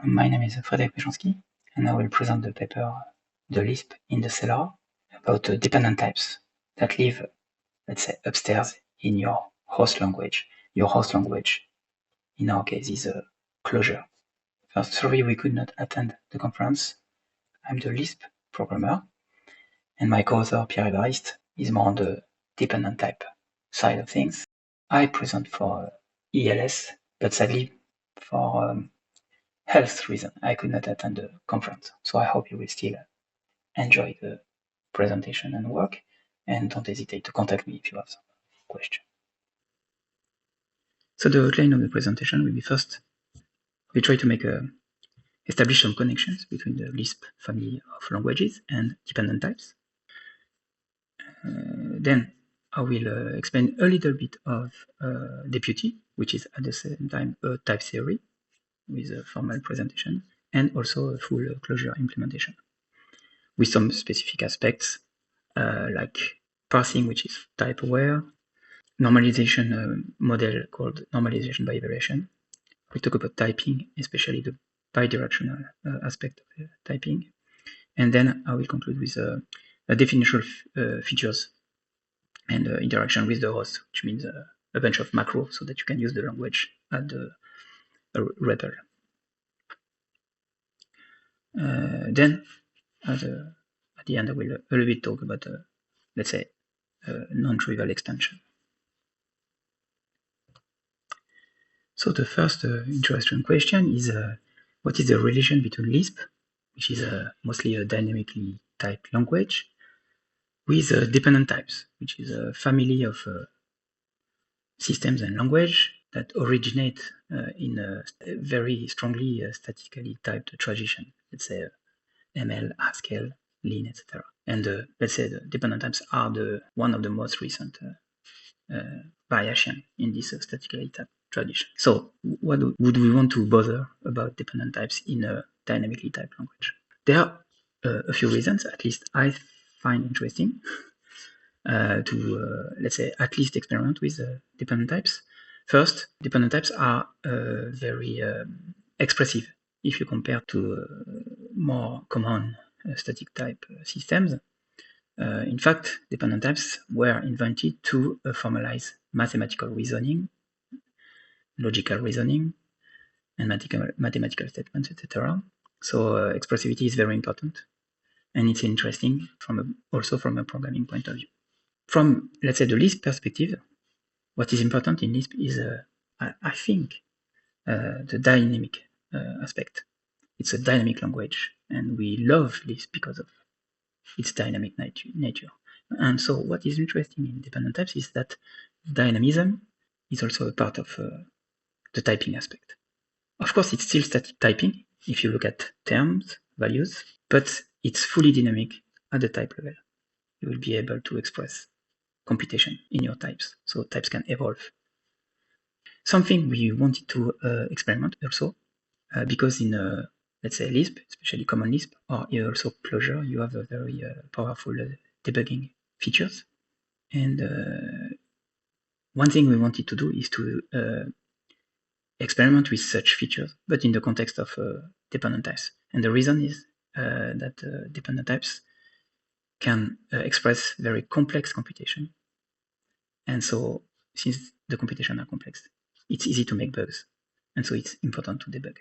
My name is Frédéric Peschanski, and I will present the paper The Lisp in the Cellar about dependent types that live, let's say, upstairs in your host language. Your host language, in our case, is Clojure. First, sorry we could not attend the conference. I'm the Lisp programmer, and my co-author Pierre-Evariste is more on the dependent type side of things. I present for ELS, but sadly for health reason, I could not attend the conference. So I hope you will still enjoy the presentation and work, and don't hesitate to contact me if you have some question. So the outline of the presentation will be first, we try to establish some connections between the Lisp family of languages and dependent types. Then I will explain a little bit of deputy, which is at the same time a type theory with a formal presentation, and also a full Clojure implementation with some specific aspects like parsing, which is type aware, normalization model called normalization by variation. We talk about typing, especially the bidirectional aspect of typing. And then I will conclude with definitional features and interaction with the host, which means a bunch of macros so that you can use the language at the REPL. Then at the end, I will a little bit talk about, let's say, non-trivial extension. So the first interesting question is, what is the relation between Lisp, which is mostly a dynamically typed language, with dependent types, which is a family of systems and language that originate in a very strongly statically typed tradition, let's say ML, Haskell, Lean, etc. And let's say the dependent types are one of the most recent variation in this statically typed tradition. So what would we want to bother about dependent types in a dynamically typed language? There are a few reasons, at least I find interesting, to, let's say, at least experiment with dependent types. First, dependent types are very expressive if you compare to more common static type systems. In fact, dependent types were invented to formalize mathematical reasoning, logical reasoning, and mathematical statements, etc. So expressivity is very important, and it's interesting also from a programming point of view. From, let's say, the Lisp perspective, what is important in Lisp is, I think, the dynamic aspect. It's a dynamic language, and we love Lisp because of its dynamic nature. And so what is interesting in dependent types is that dynamism is also a part of the typing aspect. Of course, it's still static typing if you look at terms, values, but it's fully dynamic at the type level. You will be able to express computation in your types, so types can evolve. Something we wanted to experiment also, because in, let's say, Lisp, especially Common Lisp, or also Clojure, you have a very powerful debugging features. And one thing we wanted to do is to experiment with such features, but in the context of dependent types. And the reason is that dependent types can express very complex computation. And so, since the computation are complex, it's easy to make bugs. And so it's important to debug.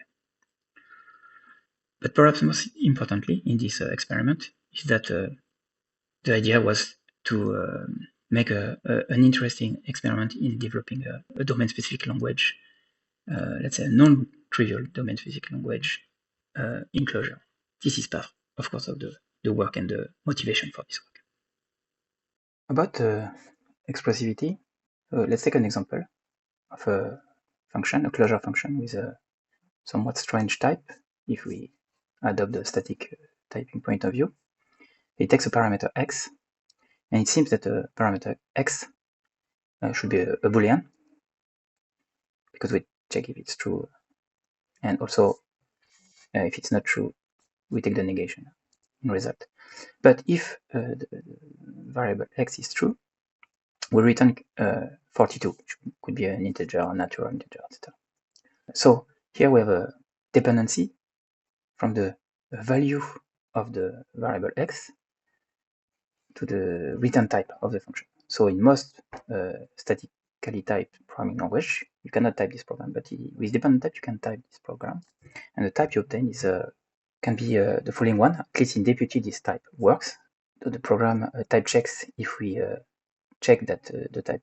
But perhaps most importantly in this experiment is that the idea was to make an interesting experiment in developing a domain-specific language, let's say a non-trivial domain-specific language in Clojure. This is part, of course, of the work and the motivation for this work. About expressivity, let's take an example of a function, a Clojure function with a somewhat strange type, if we adopt the static typing point of view. It takes a parameter x, and it seems that the parameter x should be a Boolean, because we check if it's true, and also if it's not true, we take the negation in result. But if the variable x is true, we return 42, which could be an integer, a natural integer, etc. So here we have a dependency from the value of the variable x to the return type of the function. So in most statically typed programming language, you cannot type this program, but with dependent type, you can type this program. And the type you obtain is can be the following one. At least in deputy, this type works. So the program type checks if we check that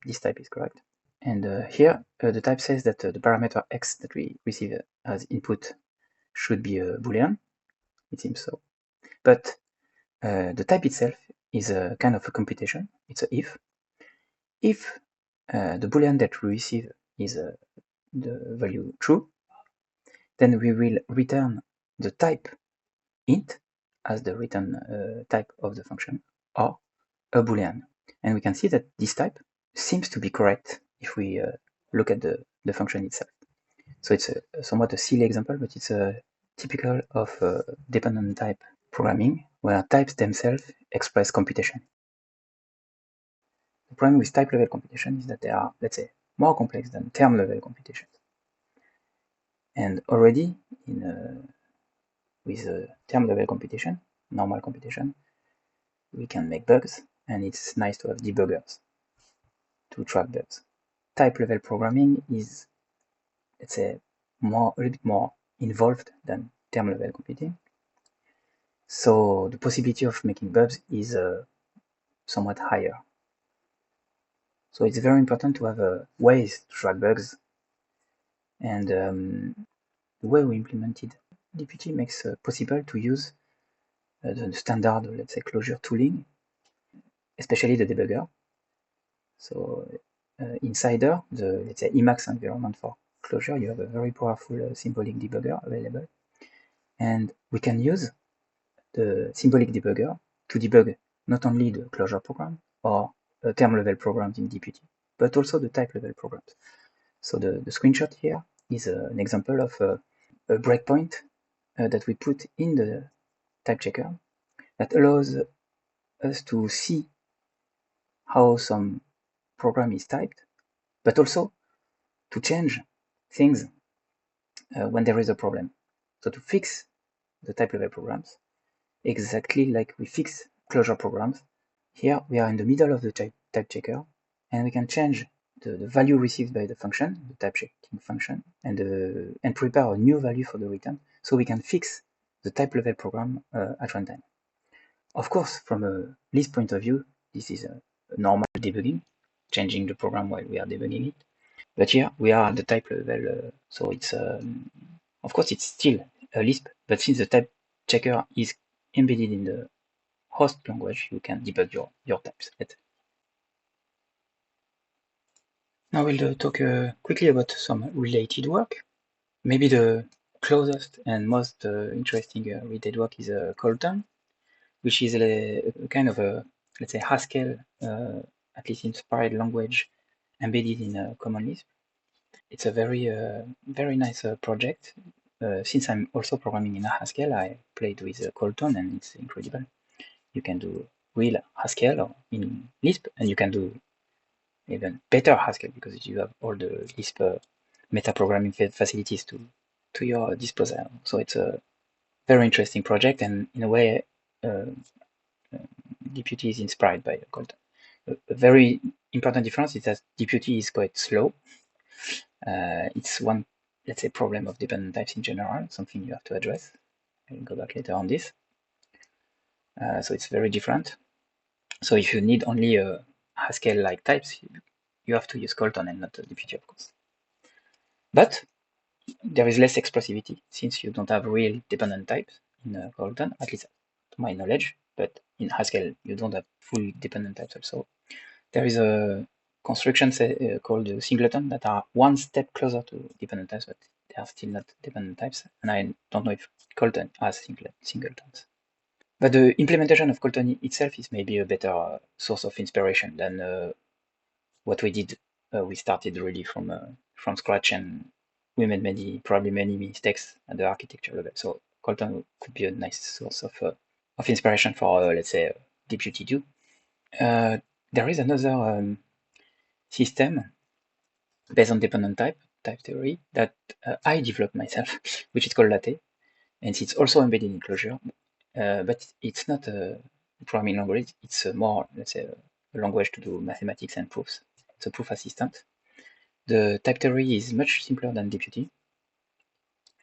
this type is correct. And here, the type says that the parameter x that we receive as input should be a Boolean. It seems so. But the type itself is a kind of a computation. It's a if. If the Boolean that we receive is the value true, then we will return the type int as the return type of the function, or a Boolean. And we can see that this type seems to be correct if we look at the function itself. So it's somewhat a silly example, but it's typical of dependent type programming, where types themselves express computation. The problem with type level computation is that they are, let's say, more complex than term level computation. And already with term level computation, normal computation, we can make bugs, and it's nice to have debuggers to track bugs. Type level programming is, let's say, a little bit more involved than term level computing. So the possibility of making bugs is somewhat higher. So it's very important to have ways to track bugs. And the way we implemented DPT makes possible to use the standard, let's say, closure tooling, especially the debugger. So Insider, the, let's say, Emacs environment for closure, you have a very powerful symbolic debugger available. And we can use the symbolic debugger to debug not only the closure program or term level programs in DPT, but also the type level programs. So the screenshot here is an example of a breakpoint that we put in the type checker that allows us to see how some program is typed, but also to change things when there is a problem. So to fix the type level programs, exactly like we fix closure programs, here we are in the middle of the type checker, and we can change the value received by the function, the type checking function, and prepare a new value for the return, so we can fix the type level program at runtime. Of course, from a Lisp point of view, this is a normal debugging, changing the program while we are debugging it. But here we are at the type level, so it's of course it's still a Lisp, but since the type checker is embedded in the host language, you can debug your types. Now we'll talk quickly about some related work. Maybe the closest and most interesting related work is Colton, which is a kind of a, let's say, Haskell, at least inspired language embedded in Common Lisp. It's a very nice project. Since I'm also programming in Haskell, I played with Colton, and it's incredible. You can do real Haskell in Lisp, and you can do even better Haskell because you have all the Lisp meta-programming facilities to your disposal. So it's a very interesting project, and in a way, DPT is inspired by Colton. A very important difference is that DPT is quite slow. It's one, let's say, problem of dependent types in general, something you have to address. I'll go back later on this. So it's very different. So if you need only Haskell-like types, you have to use Colton and not DPT, of course. But there is less expressivity since you don't have real dependent types in Colton, at least to my knowledge. But in Haskell, you don't have full dependent types also. There is a construction called singleton that are one step closer to dependent types, but they are still not dependent types. And I don't know if Colton has singletons. But the implementation of Colton itself is maybe a better source of inspiration than what we did. We started really from scratch, and we made probably many mistakes at the architecture level. So Colton could be a nice source of inspiration for, let's say, DPT 2. There is another system based on dependent type theory that I developed myself, which is called Latte. and it's also embedded in Clojure, but it's not a programming language. It's more, let's say, a language to do mathematics and proofs. It's a proof assistant. The type theory is much simpler than Deputy,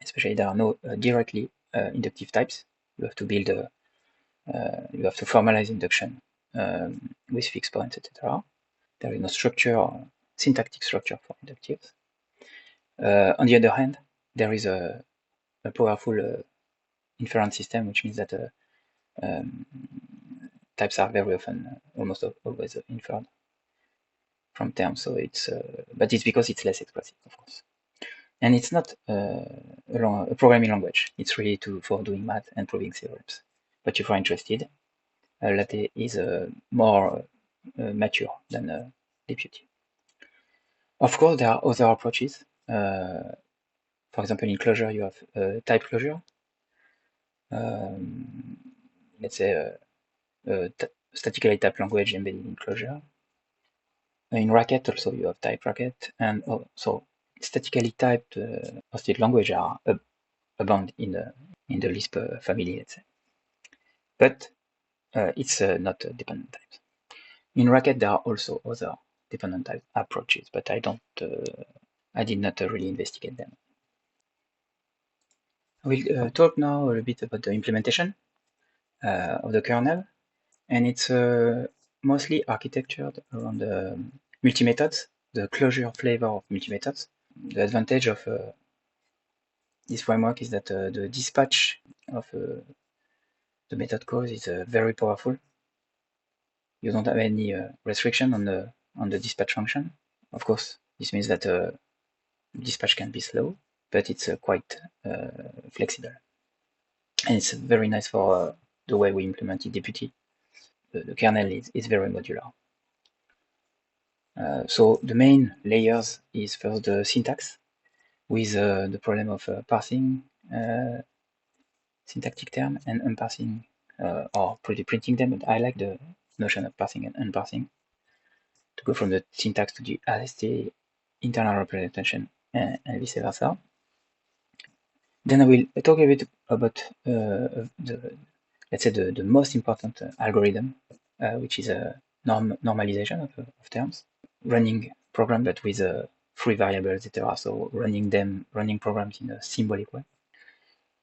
especially there are no directly inductive types. You have to build you have to formalize induction with fixed points, etc. There is no structure or syntactic structure for inductives. On the other hand, there is a powerful inference system, which means that types are very often, almost always inferred from terms. So it's, but it's because it's less expressive, of course. And it's not a programming language. It's really for doing math and proving theorems. But if you're interested, Latte is more mature than Deputy. Of course, there are other approaches. For example, in Clojure, you have type closure. Let's say statically typed language embedded in Clojure. In Racket also you have type Racket, and also statically typed hosted language are abound in the Lisp family, let's say. But it's not dependent types. In Racket there are also other dependent type approaches, but I did not really investigate them. We'll talk now a little bit about the implementation of the kernel, and it's mostly architectured around the multi-methods, the Clojure flavor of multi-methods. The advantage of this framework is that the dispatch of the method calls is very powerful. You don't have any restriction on the dispatch function. Of course, this means that dispatch can be slow, but it's quite flexible. And it's very nice for the way we implemented Deputy. The kernel is very modular. So the main layers is first the syntax, with the problem of parsing syntactic term and unparsing or printing them, but I like the notion of parsing and unparsing to go from the syntax to the AST internal representation and vice versa. Then I will talk a bit about let's say the most important algorithm, which is a normalization of terms, running program but with free variables, etc. So running programs in a symbolic way.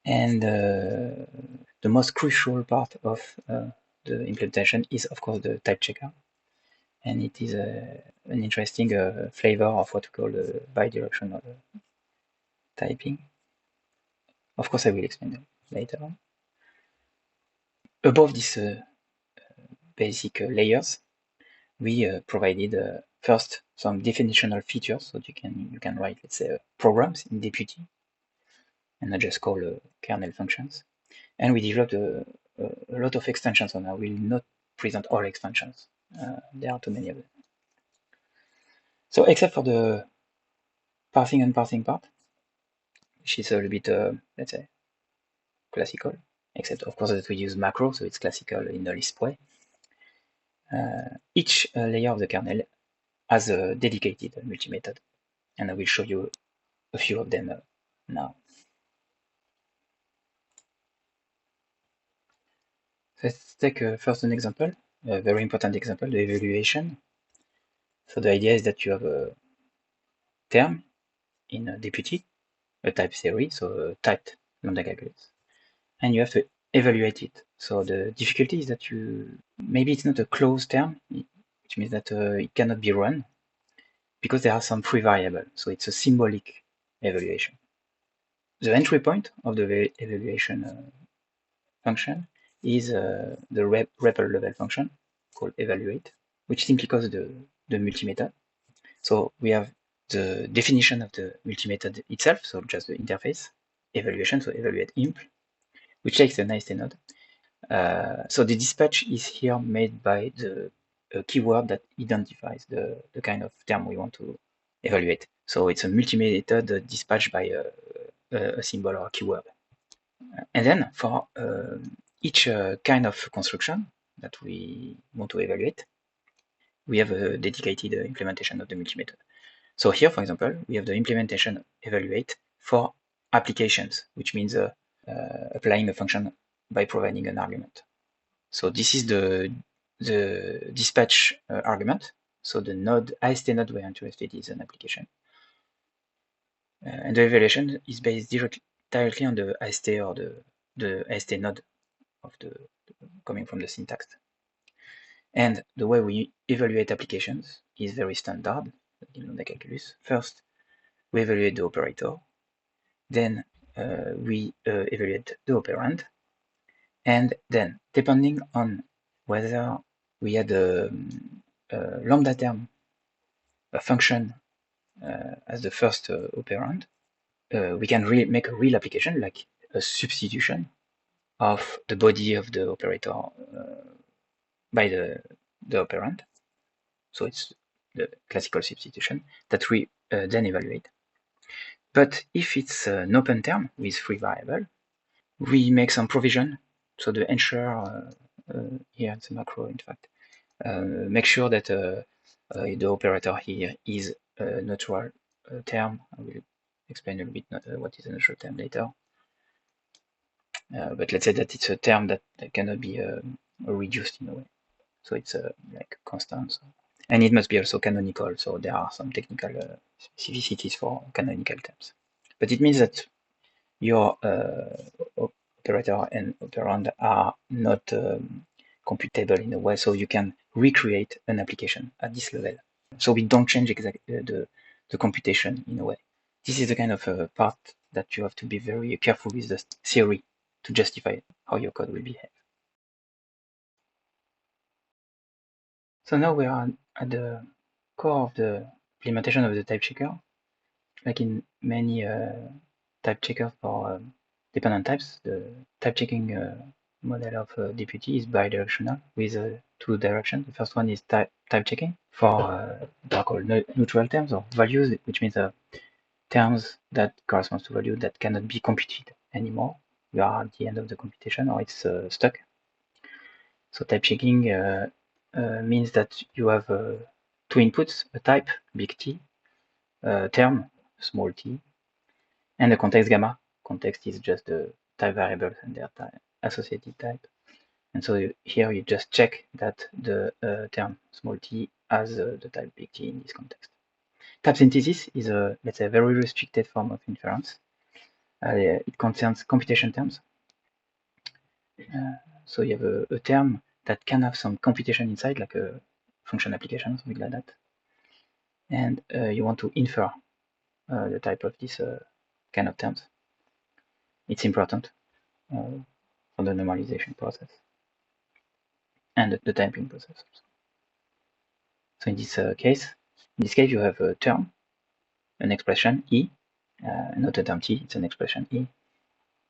And the most crucial part of the implementation is, of course, the type checker. And it is an interesting flavor of what we call bidirectional typing. Of course, I will explain them later on. Above these basic layers, we provided first some definitional features, so you can write, let's say, programs in Deputy, and not just call kernel functions. And we developed a lot of extensions, and I will not present all extensions. There are too many of them. So except for the parsing and parsing part, which is a little bit, let's say, classical, except of course that we use macro, so it's classical in the Lisp way. Each layer of the kernel has a dedicated multi-method, and I will show you a few of them now. Let's take first an example, a very important example, the evaluation. So the idea is that you have a term in a Deputy, a type theory, so a typed lambda calculus, and you have to evaluate it. So the difficulty is that maybe it's not a closed term, which means that it cannot be run because there are some free variables. So it's a symbolic evaluation. The entry point of the evaluation function is the REPL level function called evaluate, which simply calls the multi-method. So we have the definition of the multi-method itself, so just the interface, evaluation, so evaluate imp, which takes an IST node. So the dispatch is here made by the keyword that identifies the kind of term we want to evaluate. So it's a multi-method dispatched by a symbol or a keyword. And then for each kind of construction that we want to evaluate, we have a dedicated implementation of the multi-method. So here, for example, we have the implementation evaluate for applications, which means applying a function by providing an argument. So this is the dispatch argument. So the node, AST node we're interested is an application. And the evaluation is based directly on the AST or the AST node of coming from the syntax. And the way we evaluate applications is very standard in the calculus. First, we evaluate the operator. Then we evaluate the operand. And then, depending on whether we had a lambda term, a function as the first operand, we can make a real application, like a substitution of the body of the operator by the operand. So it's the classical substitution that we then evaluate. But if it's an open term with free variable, we make some provision. So the ensure here it's a macro, in fact, make sure that the operator here is a neutral term. I will explain a little bit what is a neutral term later. But let's say that it's a term that cannot be reduced in a way. So it's like constant. So. And it must be also canonical. So there are some technical specificities for canonical terms. But it means that your operator and operand are not computable in a way, so you can recreate an application at this level. So we don't change exactly the computation in a way. This is the kind of part that you have to be very careful with the theory to justify how your code will behave. So now we are at the core of the implementation of the type checker. Like in many type checkers for dependent types, the type checking model of deputy is bidirectional with two directions. The first one is type checking for they're called neutral terms or values, which means terms that corresponds to value that cannot be computed anymore. You are at the end of the computation or it's stuck. So type checking means that you have two inputs, a type, big T, a term, small t, and a context gamma. Context is just the type variables and their associated type. And so here you just check that the term small t has the type big T in this context. Type synthesis is let's say, a very restricted form of inference. It concerns computation terms. So you have a term that can have some computation inside, like a function application, something like that. And you want to infer the type of this kind of terms. It's important for the normalization process and the typing process also. So in this case, you have a term, an expression E, not a term T, it's an expression E,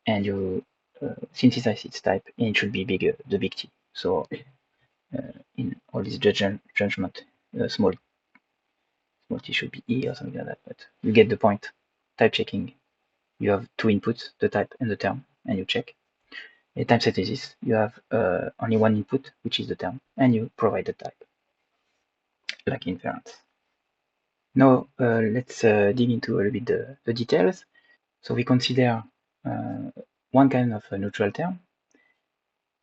and you synthesize its type, and it should be bigger, the big T. So in all this judgment, small t should be E or something like that, but you get the point. Type checking, you have two inputs, the type and the term, and you check. In type synthesis, you have only one input, which is the term, and you provide the type, like inference. Now let's dig into a little bit the details. So we consider one kind of a neutral term.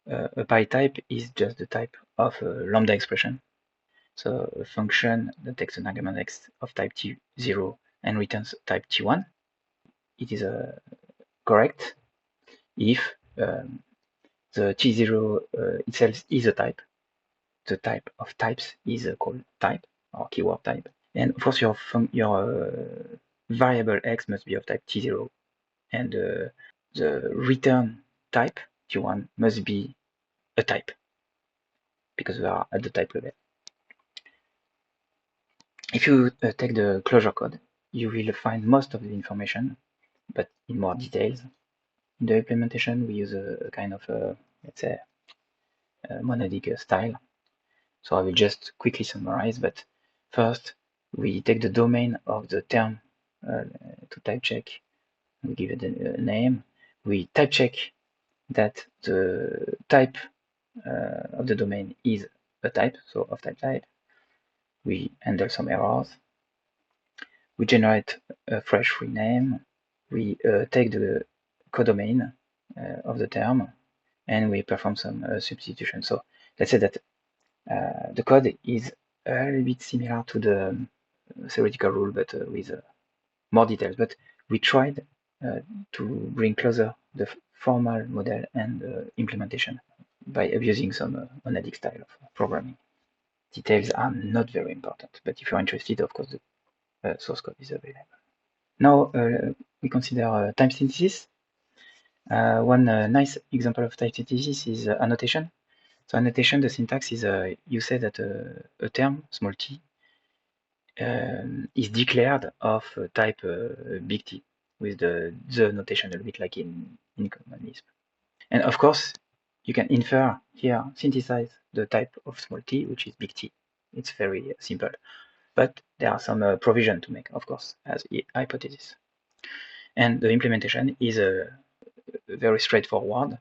A pi type is just the type of a lambda expression. So a function that takes an argument x of type t0 and returns type t1. It is correct if the t0 itself is a type. The type of types is called type or keyword type. And of course, your variable x must be of type t0, and the return type t1 must be a type because we are at the type level. If you take the closure code, you will find most of the information, but in more details. In the implementation, we use a kind of let's say monadic style. So I will just quickly summarize, but first we take the domain of the term to type check. We give it a name. We type check that the type of the domain is a type, so of type. We handle some errors. We generate a fresh rename. We take the codomain of the term, and we perform some substitution. So let's say that the code is a little bit similar to the theoretical rule, but with more details. But we tried to bring closer the formal model and implementation by abusing some monadic style of programming. Details are not very important, but if you're interested, of course, the source code is available. Now we consider type synthesis. One nice example of type synthesis is annotation. So annotation, the syntax is you say that a term, small t, is declared of type big T with the notation a bit like in common Lisp. And of course, you can infer here, synthesize the type of small t, which is big T. It's very simple. But there are some provision to make, of course, as a hypothesis. And the implementation is very straightforward.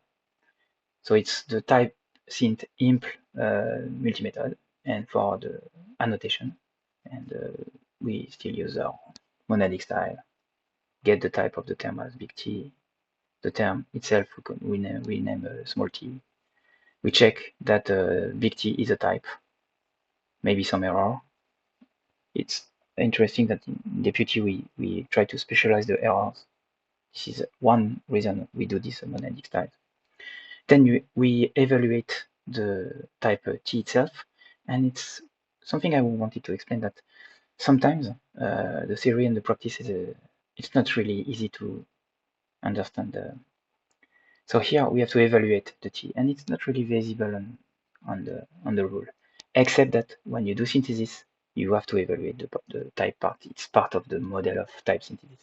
So it's the type synth imp multi-method, and for the annotation, and we still use our monadic style. Get the type of the term as big T. The term itself we name small t. We check that big T is a type. Maybe some error. It's interesting that in deputy we try to specialize the errors. This is one reason we do this monadic style. Then we evaluate the type T itself, and it's something I wanted to explain, that sometimes the theory and the practice is it's not really easy to understand. So here we have to evaluate the T, and it's not really visible on the rule, except that when you do synthesis, you have to evaluate the type part. It's part of the model of type synthesis.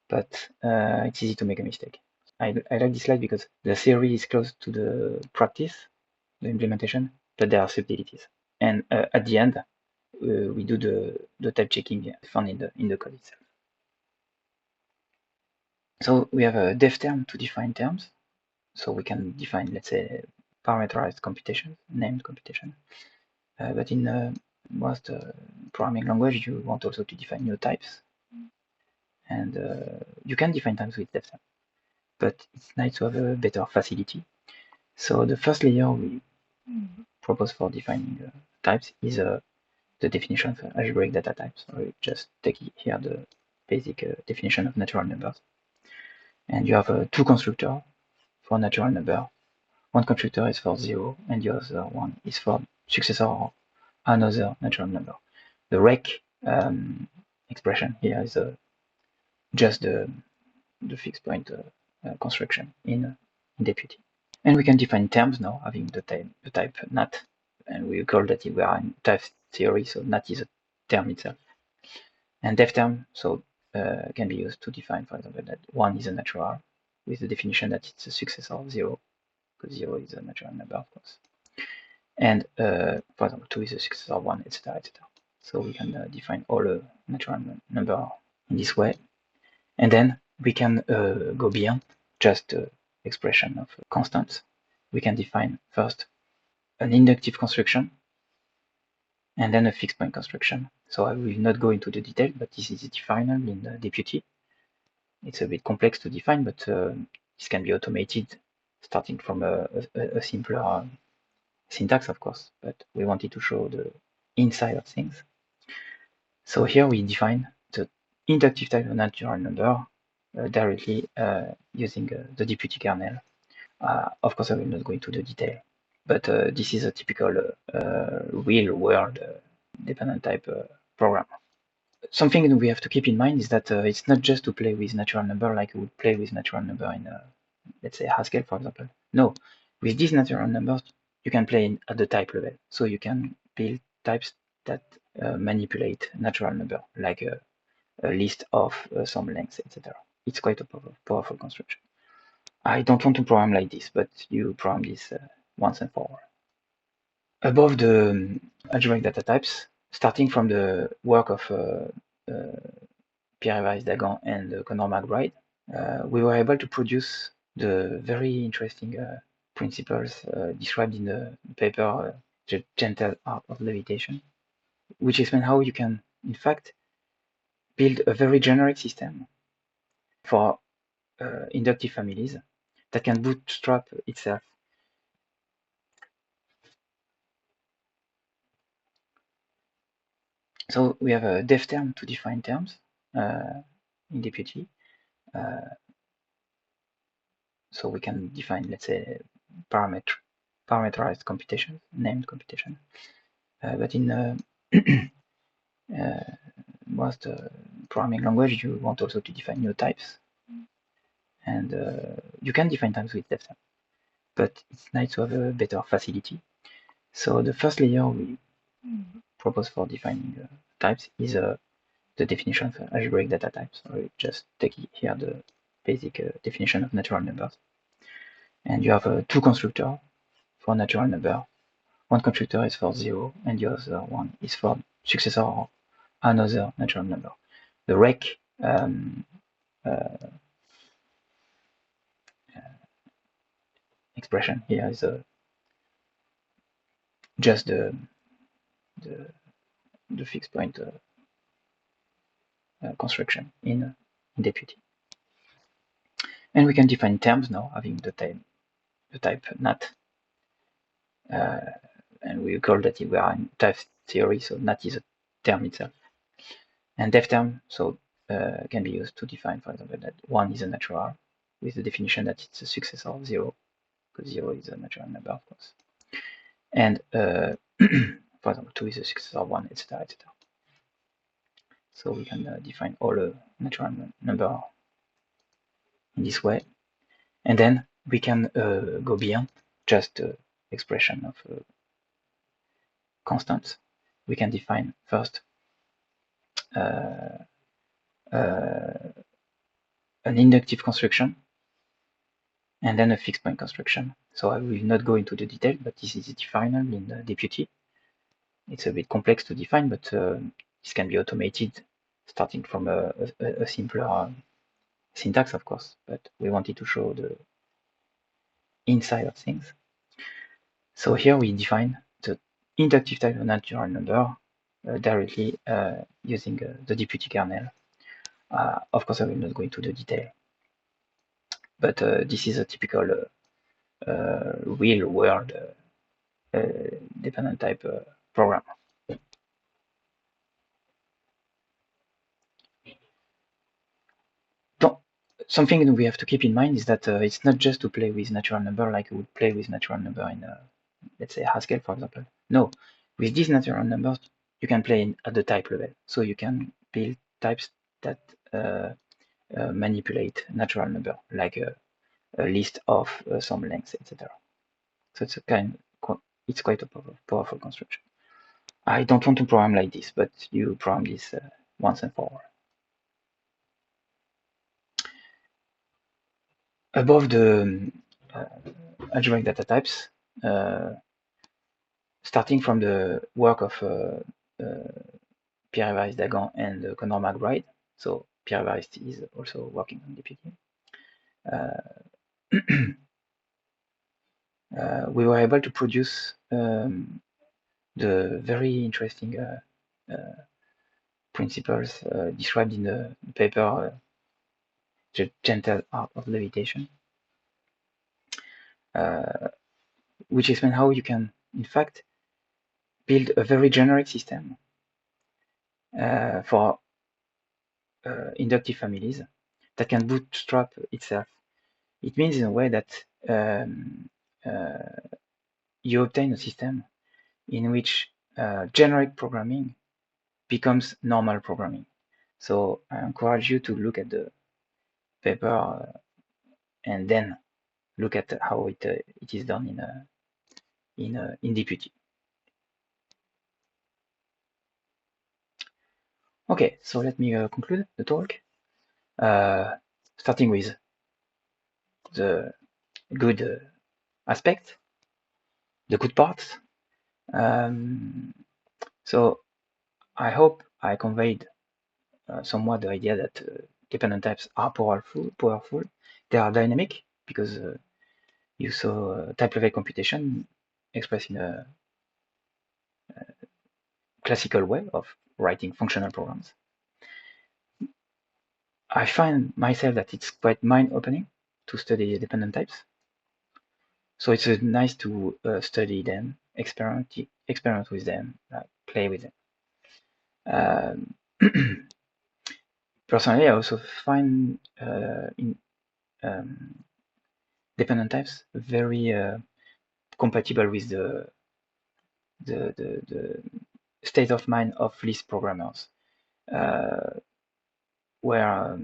But it's easy to make a mistake. I like this slide because the theory is close to the practice, the implementation, but there are subtleties. And at the end, we do the type checking found in the code itself. So we have a def term to define terms. So we can define, let's say, parameterized computation, named computation. But in most programming language, you want also to define new types. And you can define types with def term, but it's nice to have a better facility. So the first layer we propose for defining types is the definition of algebraic data types. So we just take here the basic definition of natural numbers. And you have two constructors for natural number. One constructor is for 0, and the other one is for successor or another natural number. The rec expression here is just the fixed point construction in deputy. And we can define terms now, having the type nat, and we call that we are in type theory, so nat is a term itself. And def term, so can be used to define, for example, that 1 is a natural, with the definition that it's a successor of 0, because 0 is a natural number, of course. And for example, 2 is a successor of 1, etc., etc. So we can define all natural number in this way. And then we can go beyond just expression of constants. We can define first an inductive construction and then a fixed point construction. So I will not go into the detail, but this is definable in the deputy. It's a bit complex to define, but this can be automated starting from a simpler syntax, of course, but we wanted to show the inside of things. So here we define the inductive type of natural number directly using the deputy kernel. Of course, I will not go into the detail, but this is a typical real-world dependent type program. Something we have to keep in mind is that it's not just to play with natural number like we would play with natural number in, let's say, Haskell, for example. No, with these natural numbers, you can play at the type level. So you can build types that manipulate natural number, like a list of some lengths, etc. It's quite a powerful construction. I don't want to program like this, but you program this once and for all. Above the algebraic data types, starting from the work of Pierre-Evariste, Dagand, and Conor McBride, we were able to produce the very interesting principles described in the paper The Gentle Art of Levitation, which explain how you can, in fact, build a very generic system for inductive families that can bootstrap itself. So we have a def term to define terms in deputy. So we can define, let's say, parameterized computation, named computation. But in most programming language, you want also to define new types. And you can define types with def term, but it's nice to have a better facility. So the first layer we propose for defining types is the definition of algebraic data types. So we just take here the basic definition of natural numbers. And you have two constructors for natural number. One constructor is for 0, and the other one is for successor of another natural number. The rec expression here is just the fixed point construction in deputy. And we can define terms now, having the type nat. And we call that we are in type theory, so nat is a term itself. And def term, so can be used to define, for example, that 1 is a natural, with the definition that it's a successor of 0, because 0 is a natural number, of course. And for example, 2 is a successor of 1, etc., etc. So we can define all natural number in this way. And then we can go beyond just expression of constants. We can define first an inductive construction and then a fixed point construction. So I will not go into the detail, but this is definable in the deputy. It's a bit complex to define, but this can be automated starting from a simpler syntax, of course, but we wanted to show the inside of things. So here we define the inductive type of natural number directly using the deputy kernel. Of course, I will not go into the detail, but this is a typical real-world dependent type program. Something we have to keep in mind is that it's not just to play with natural number like we would play with natural number in, let's say, Haskell, for example. No, with these natural numbers, you can play at the type level. So you can build types that manipulate natural number, like a list of some lengths, etc. So it's it's quite a powerful construction. I don't want to program like this, but you program this once and for all. Above the algebraic data types, starting from the work of Pierre-Evariste, Dagand, and Conor McBride. So Pierre-Evariste is also working on DPT. We were able to produce the very interesting principles described in the paper The Gentle Art of Levitation, which explains how you can, in fact, build a very generic system for inductive families that can bootstrap itself. It means in a way that you obtain a system in which generic programming becomes normal programming. So I encourage you to look at the paper and then look at how it is done in DPT. Okay, so let me conclude the talk. Starting with the good aspect, the good parts. So I hope I conveyed somewhat the idea that dependent types are powerful. They are dynamic because you saw type level computation expressed in a classical way of writing functional programs. I find myself that it's quite mind-opening to study dependent types. So it's nice to study them, experiment with them, play with them. Personally, I also find in dependent types very compatible with the state of mind of Lisp programmers, where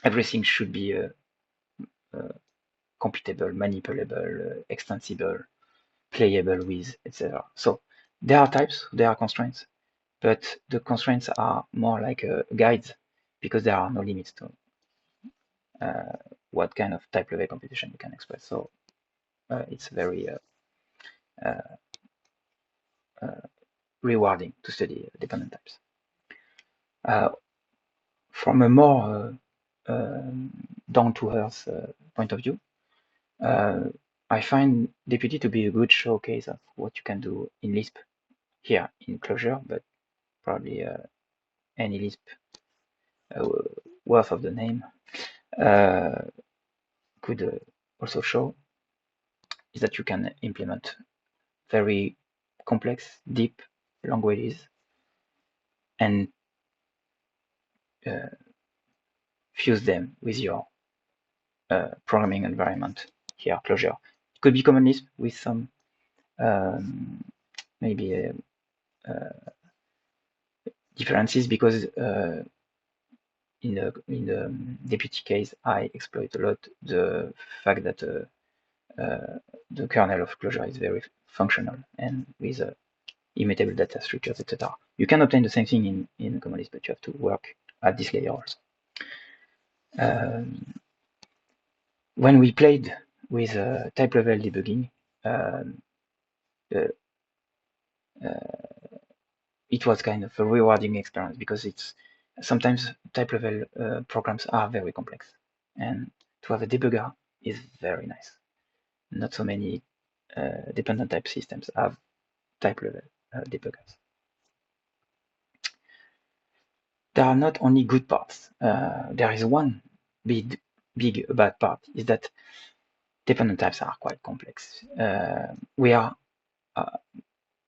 everything should be computable, manipulable, extensible, playable with, etc. So there are types, there are constraints, but the constraints are more like guides because there are no limits to what kind of type level computation you can express. So it's very rewarding to study dependent types. From a more down-to-earth point of view, I find Deputy to be a good showcase of what you can do in Lisp here in Clojure, but probably any Lisp worth of the name could also show is that you can implement very complex, deep languages and fuse them with your programming environment here, Clojure. It could be Common Lisp with some maybe differences because in the Deputy case, I exploit a lot the fact that the kernel of Clojure is very functional and with immutable data structures, etc. You can obtain the same thing in Common Lisp, but you have to work at this layer also. When we played with type level debugging, it was kind of a rewarding experience because it's sometimes type level programs are very complex, and to have a debugger is very nice. Not so many dependent type systems have type level debuggers. There are not only good parts. There is one big bad part is that dependent types are quite complex.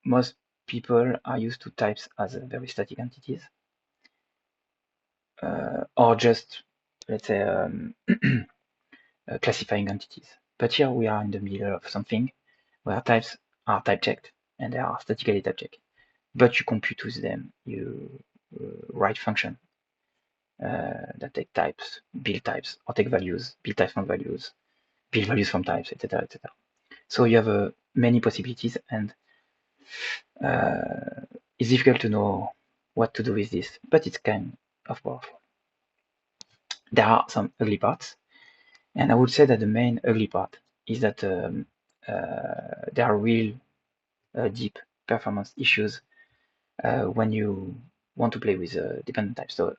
Most people are used to types as very static entities, or just, let's say, classifying entities. But here we are in the middle of something where types are type checked and they are statically type checked. But you compute with them, you write function that take types, build types, or take values, build types from values, build values from types, etc., etc. So you have many possibilities, and it's difficult to know what to do with this, but it's kind of powerful. There are some ugly parts, and I would say that the main ugly part is that there are real deep performance issues when you want to play with dependent types. So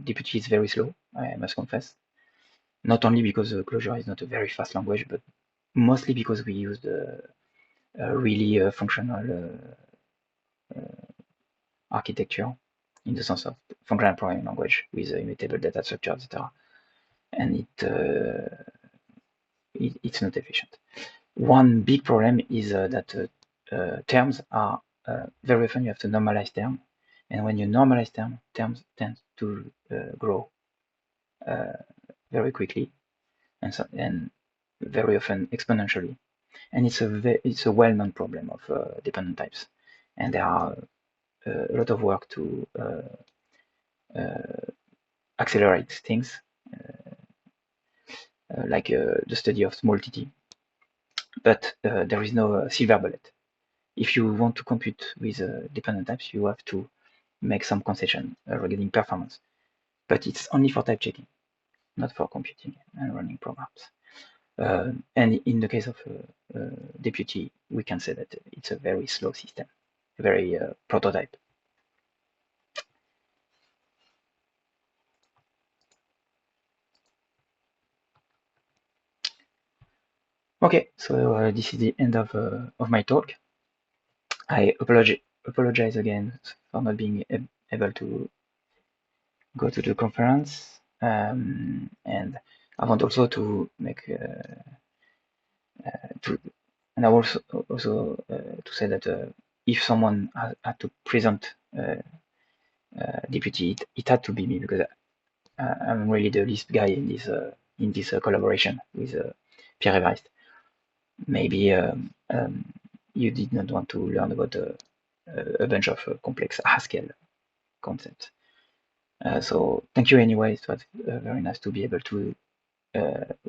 Deputy is very slow, I must confess. Not only because Clojure is not a very fast language, but mostly because we use the really functional architecture in the sense of functional programming language with immutable data structure, etc. And it's not efficient. One big problem is that terms are very often you have to normalize terms, and when you normalize terms tend to grow very quickly and very often exponentially. And it's a well-known problem of dependent types, and there are a lot of work to accelerate things, like the study of small tt. But there is no silver bullet. If you want to compute with dependent types, you have to make some concession regarding performance. But it's only for type checking, not for computing and running programs. And in the case of Deputy, we can say that it's a very slow system, very prototype. Okay, so this is the end of my talk. I apologize again for not being able to go to the conference, and I want also to make and I also to say that if someone had to present deputy, it had to be me, because I'm really the Lisp guy in this collaboration with Pierre-Evariste. Maybe you did not want to learn about a bunch of complex Haskell concepts. So thank you anyway. It was very nice to be able to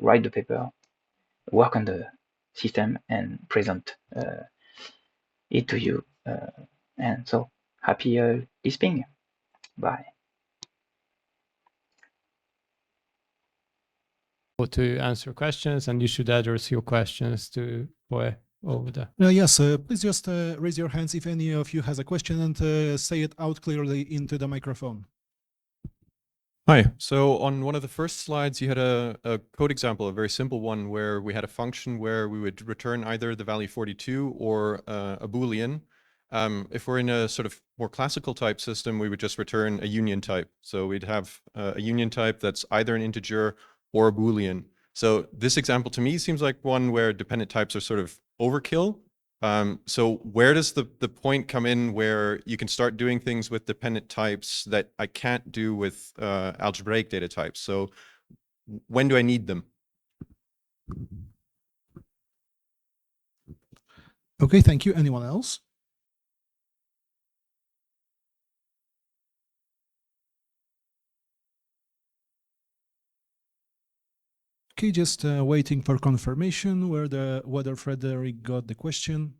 write the paper, work on the system, and present it to you. And so happy Lisping. Bye. To answer questions, and you should address your questions to Boy over there. Yes, please just raise your hands if any of you has a question, and say it out clearly into the microphone. Hi. So on one of the first slides, you had a code example, a very simple one, where we had a function where we would return either the value 42 or a Boolean. If we're in a sort of more classical type system, we would just return a union type. So we'd have a union type that's either an integer or a Boolean. So this example to me seems like one where dependent types are sort of overkill. So where does the point come in where you can start doing things with dependent types that I can't do with algebraic data types? So when do I need them? Okay, thank you. Anyone else? Okay, just waiting for confirmation whether Frédéric got the question.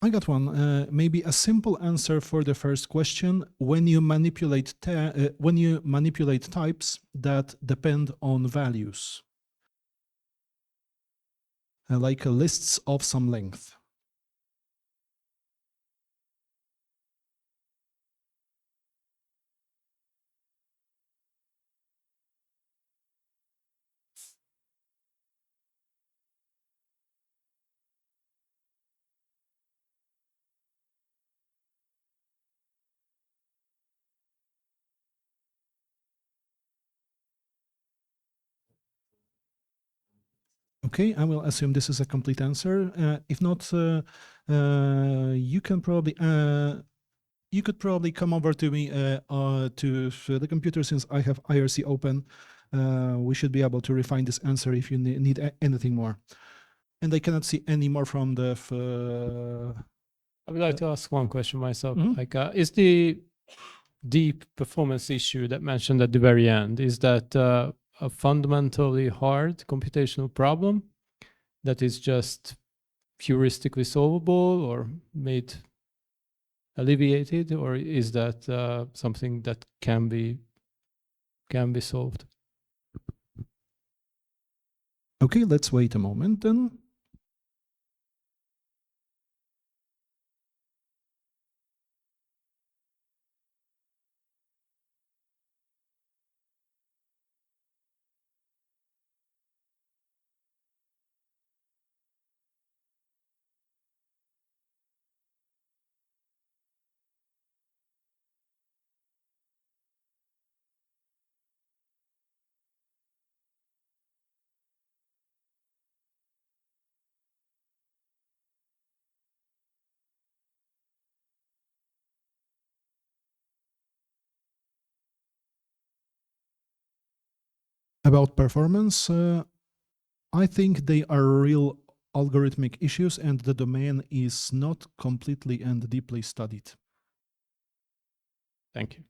I got one. Maybe a simple answer for the first question: when you manipulate types that depend on values, like lists of some length. Okay, I will assume this is a complete answer. If not, you could probably come over to me to the computer, since I have IRC open. We should be able to refine this answer if you need anything more. And I cannot see any more from the. I would like to ask one question myself. Mm-hmm. Like, is the deep performance issue that mentioned at the very end, is that a fundamentally hard computational problem that is just heuristically solvable or made alleviated, or is that something that can be solved? Okay, let's wait a moment then. About performance, I think they are real algorithmic issues, and the domain is not completely and deeply studied. Thank you.